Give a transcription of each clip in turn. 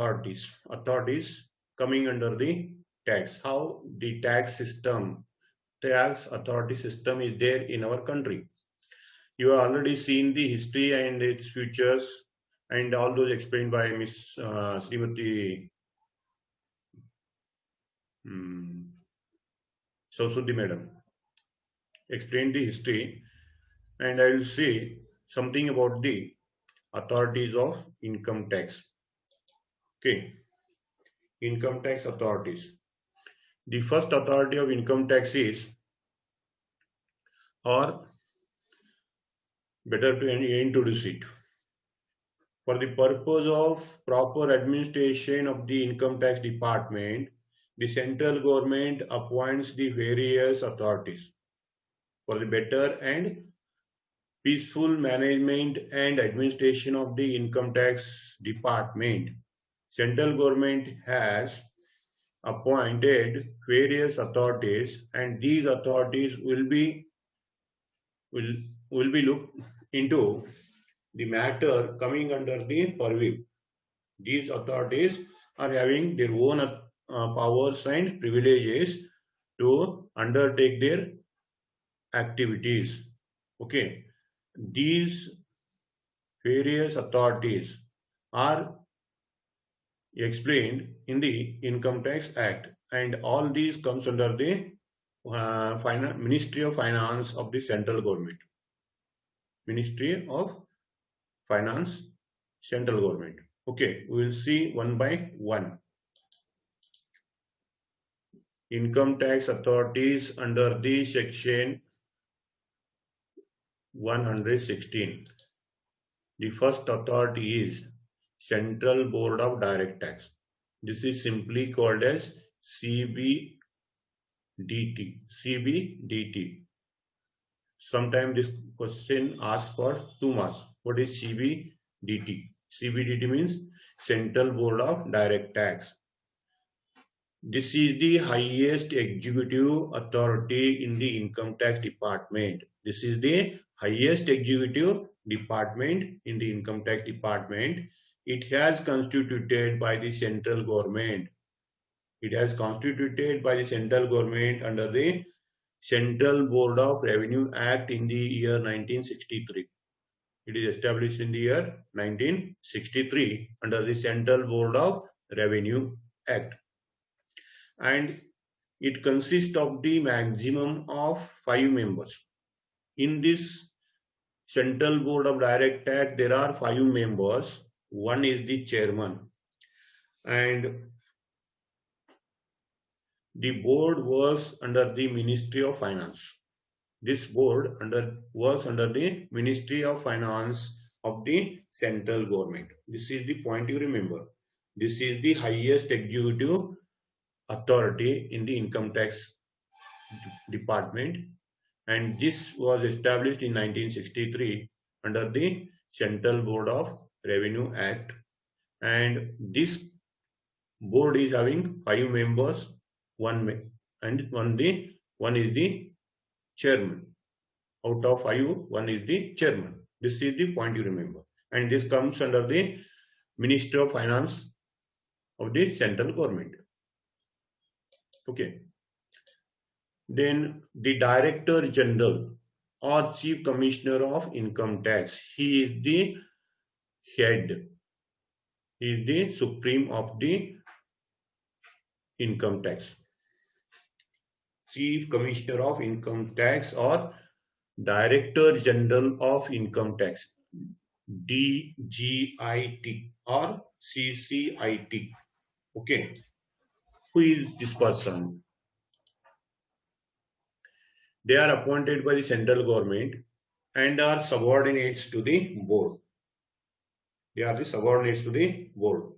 authorities coming under the tax. How the tax authority system is there in our country. You have already seen the history and its futures and all those explained by Miss Srimati Saraswati Madam. Explained the history, and I will say something about the authorities of income tax. Okay, income tax authorities. The first authority of income tax is, or better to introduce it. For the purpose of proper administration of the income tax department, the central government appoints the various authorities. For the better and peaceful management and administration of the income tax department, central government has appointed various authorities, and these authorities will be looked into the matter coming under the purview. These authorities are having their own powers and privileges to undertake their activities. Okay, these various authorities are explained in the Income Tax Act, and all these comes under the Ministry of Finance of the central government. Ministry of Finance, central government. Okay, we will see one by one. Income tax authorities under the section 116. The first authority is Central Board of Direct Tax. This is simply called as CBDT. CBDT. Sometimes this question asks for 2 marks. What is CBDT? CBDT means Central Board of Direct Tax. This is the highest executive authority in the income tax department. This is the highest executive department in the income tax department. It has constituted by the central government. It has constituted by the central government under the Central Board of Revenue Act in the year 1963. It is established in the year 1963 under the Central Board of Revenue Act. And it consists of the maximum of 5 members. In this Central Board of Direct Tax, there are 5 members. One is the chairman, and the board was under the Ministry of Finance. This board was under the Ministry of Finance of the central government. This is the point you remember. This is the highest executive authority in the income tax department, and this was established in 1963 under the Central Board of Revenue Act, and this board is having 5 members. One is the chairman. Out of 5, one is the chairman. This is the point you remember, and this comes under the Ministry of Finance of the central government. Okay. Then the Director General or Chief Commissioner of Income Tax, he is the head. He is the supreme of the income tax. Chief Commissioner of Income Tax or Director General of Income Tax, DGIT or CCIT. Okay, who is this person? They are appointed by the central government and are subordinates to the board. They are the subordinates to the board.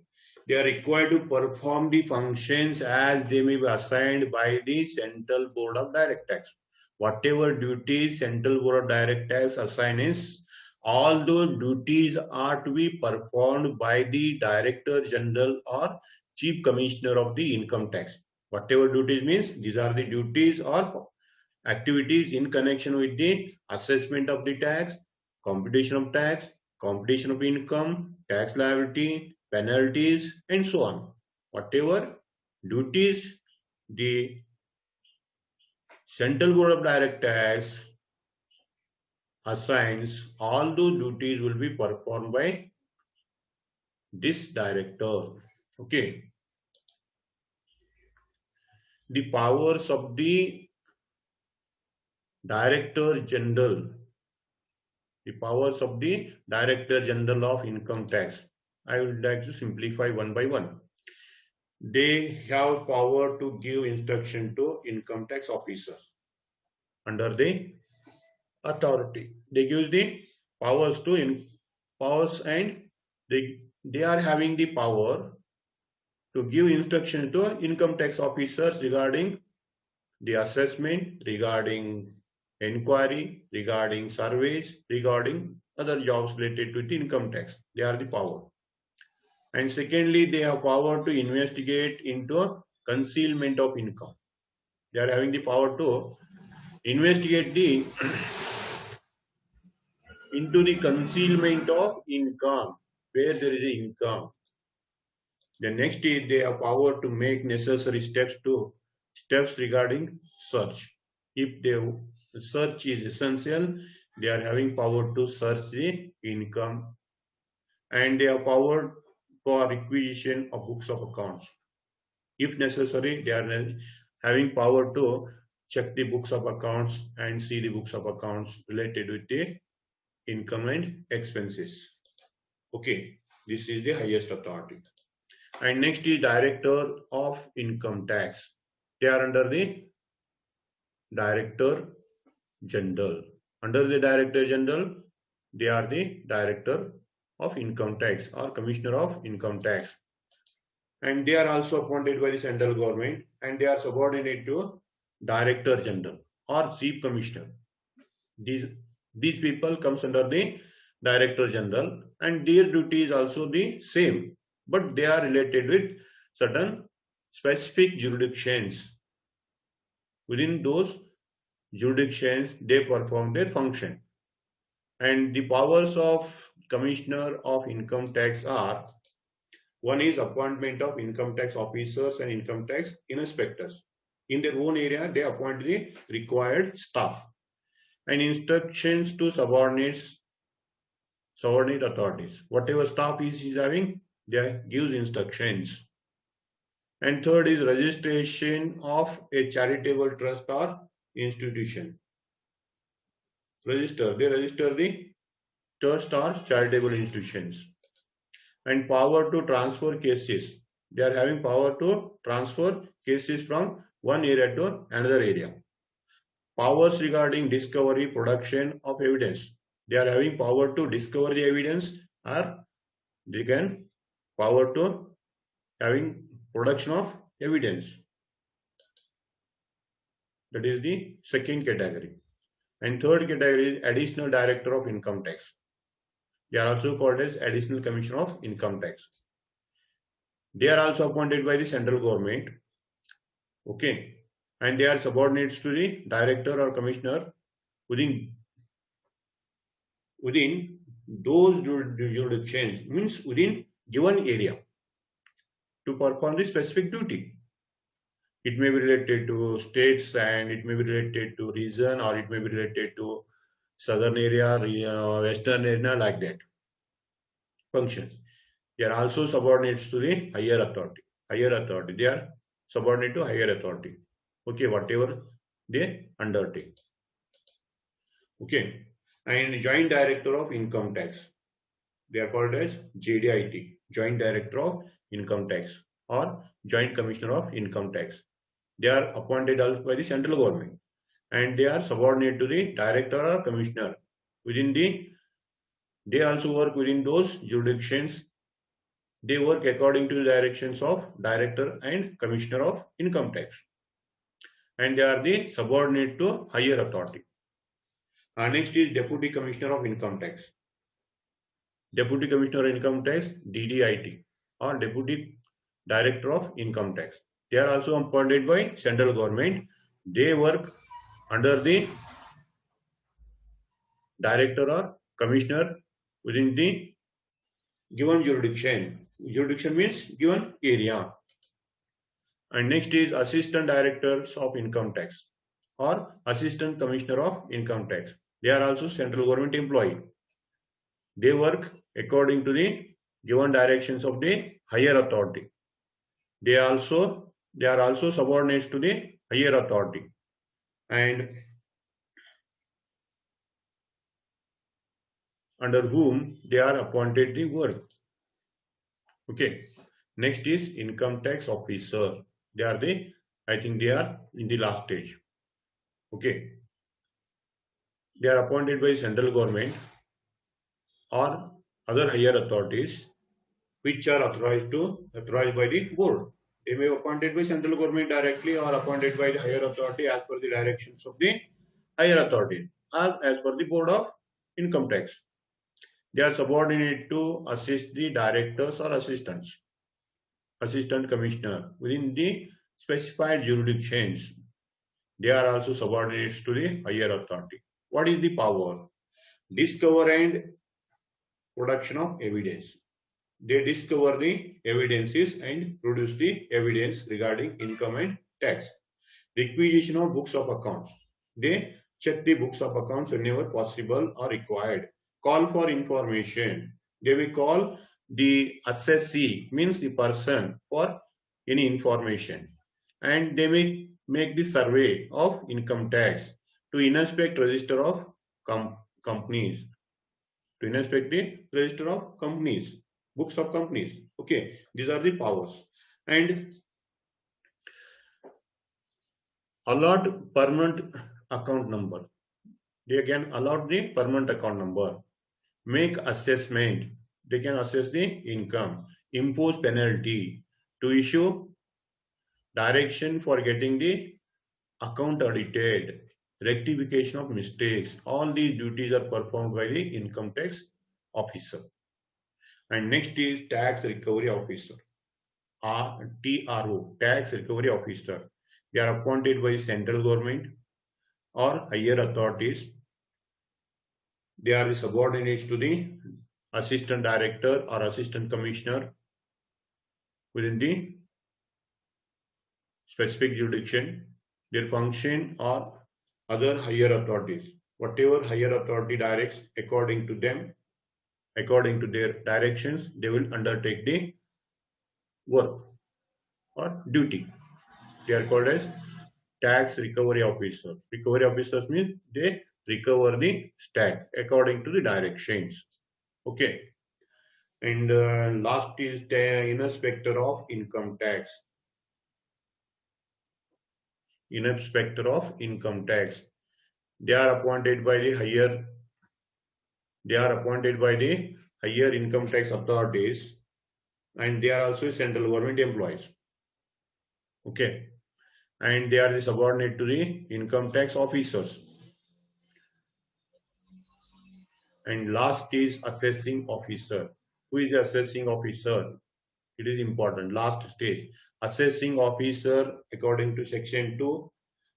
They are required to perform the functions as they may be assigned by the Central Board of Direct Tax. Whatever duties Central Board of Direct Tax assigns, all those duties are to be performed by the Director General or Chief Commissioner of the Income Tax. Whatever duties means, these are the duties or activities in connection with the assessment of the tax, computation of income, tax liability, penalties, and so on. Whatever duties the Central Board of Direct Tax assigns, all those duties will be performed by this director. Okay. The powers of the Director General. The powers of the Director General of Income Tax. I would like to simplify one by one. They have power to give instruction to income tax officers under the authority. They give the powers to powers, and they are having the power to give instruction to income tax officers regarding the assessment, regarding inquiry, regarding surveys, regarding other jobs related to the income tax. They are the power. And secondly, they have power to investigate into concealment of income. They are having the power to investigate into the concealment of income, where there is income. The next is they have power to make necessary steps regarding search. If the search is essential, they are having power to search the income, and they have power for requisition of books of accounts. If necessary, they are having power to check the books of accounts and see the books of accounts related with the income and expenses. Okay, this is the highest authority. And next is Director of Income Tax. They are under the Director General. Under the Director General, they are the Director of Income Tax or Commissioner of Income Tax. And they are also appointed by the central government, and they are subordinate to Director General or Chief Commissioner. These people comes under the Director General, and their duty is also the same, but they are related with certain specific jurisdictions. Within those jurisdictions, they perform their function. And the powers of Commissioner of Income Tax are: one is appointment of income tax officers and income tax inspectors. In their own area, they appoint the required staff. And instructions to subordinate authorities. Whatever staff is having, they gives instructions. And third is registration of a charitable trust or institution. They register the trust or charitable institutions. And power to transfer cases. They are having power to transfer cases from one area to another area. Powers regarding discovery, production of evidence. They are having power to discover the evidence, or they can power to having production of evidence. That is the second category. And third category is Additional Director of Income Tax. They are also called as Additional Commissioner of Income Tax. They are also appointed by the central government. Okay. And they are subordinates to the director or commissioner within those jurisdictions, means within given area, to perform the specific duty. It may be related to states, and it may be related to region, or it may be related to southern area, western area, like that. Functions. They are also subordinates to the higher authority. They are subordinate to higher authority. Okay, whatever they undertake. Okay. And Joint Director of Income Tax. They are called as JDIT, Joint Director of Income Tax, or Joint Commissioner of Income Tax. They are appointed also by the central government, and they are subordinate to the director or commissioner. They also work within those jurisdictions. They work according to the directions of director and commissioner of income tax, and they are the subordinate to higher authority. Next is Deputy Commissioner of Income Tax. Deputy Commissioner of Income Tax, DDIT, or Deputy Director of Income Tax. They are also appointed by central government. They work under the director or commissioner within the given jurisdiction. Jurisdiction means given area. And next is assistant directors of income tax or assistant commissioner of income tax. They are also central government employee. They work according to the given directions of the higher authority. They are also subordinates to the higher authority, and under whom they are appointed the work. Okay. Next is income tax officer. I think they are in the last stage. Okay. They are appointed by central government or other higher authorities which are authorized by the board. They may be appointed by central government directly or appointed by the higher authority as per the directions of the higher authority as per the board of income tax. They are subordinate to assist the directors or assistant commissioner within the specified jurisdictions. They are also subordinates to the higher authority. What is the power? Discover and production of evidence. They discover the evidences and produce the evidence regarding income and tax. Requisition of books of accounts. They check the books of accounts whenever possible or required. Call for information. They will call the assessee, means the person, for any information. And they may make the survey of income tax to inspect register of companies. To inspect the register of companies, books of companies. Okay, these are the powers. And allot permanent account number. They can allot the permanent account number. Make assessment. They can assess the income. Impose penalty. To issue direction for getting the account audited. Rectification of mistakes. All these duties are performed by the income tax officer. And next is tax recovery officer. TRO, tax recovery officer. They are appointed by central government or higher authorities. They are the subordinates to the assistant director or assistant commissioner within the specific jurisdiction. Their function are other higher authorities. Whatever higher authority directs according to them, according to their directions, they will undertake the work or duty. They are called as tax recovery officer. Recovery officers means they recover the tax according to the directions. Okay. And last is the inspector of income tax. Inspector of income tax. They are appointed by the higher. They are appointed by the higher income tax authorities, and they are also central government employees. Okay. And they are the subordinate to the income tax officers. And last is assessing officer. Who is the assessing officer? It is important. Last stage. Assessing officer according to section 2,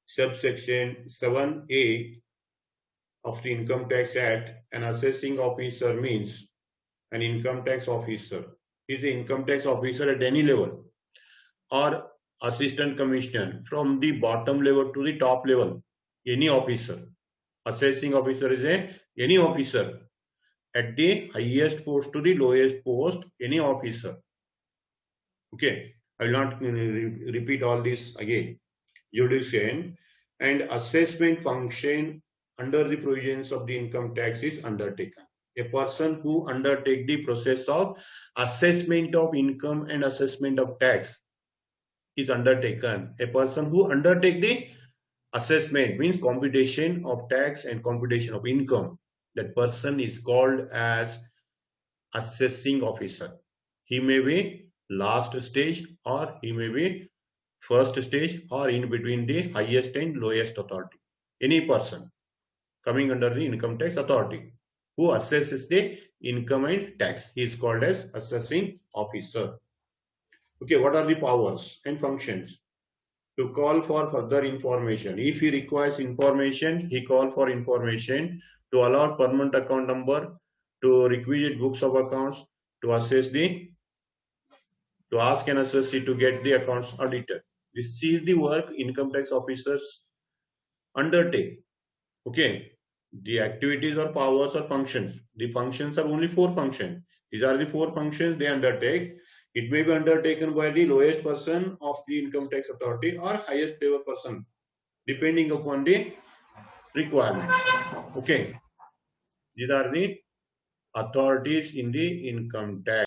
subsection 7A of the Income Tax Act. An assessing officer means an income tax officer. Is the income tax officer at any level or assistant commissioner from the bottom level to the top level, any officer. Assessing officer is any officer at the highest post to the lowest post, any officer. Okay, I will not repeat all this again. Jurisdiction and assessment function under the provisions of the income tax is undertaken. A person who undertake the process of assessment of income and assessment of tax is undertaken. A person who undertake the assessment means computation of tax and computation of income. That person is called as assessing officer. He may be last stage or he may be first stage or in between the highest and lowest authority. Any person coming under the income tax authority who assesses the income and tax, he is called as assessing officer. Okay, what are the powers and functions? To call for further information. If he requires information, he call for information. To allot permanent account number, to requisite books of accounts, to assess the to ask an assessee to get the accounts audited. This is the work income tax officers undertake. Okay. The activities or powers or functions. The functions are only 4 functions. These are the 4 functions they undertake. It may be undertaken by the lowest person of the income tax authority or highest payer person, depending upon the requirements. Okay. These are the authorities in the income tax.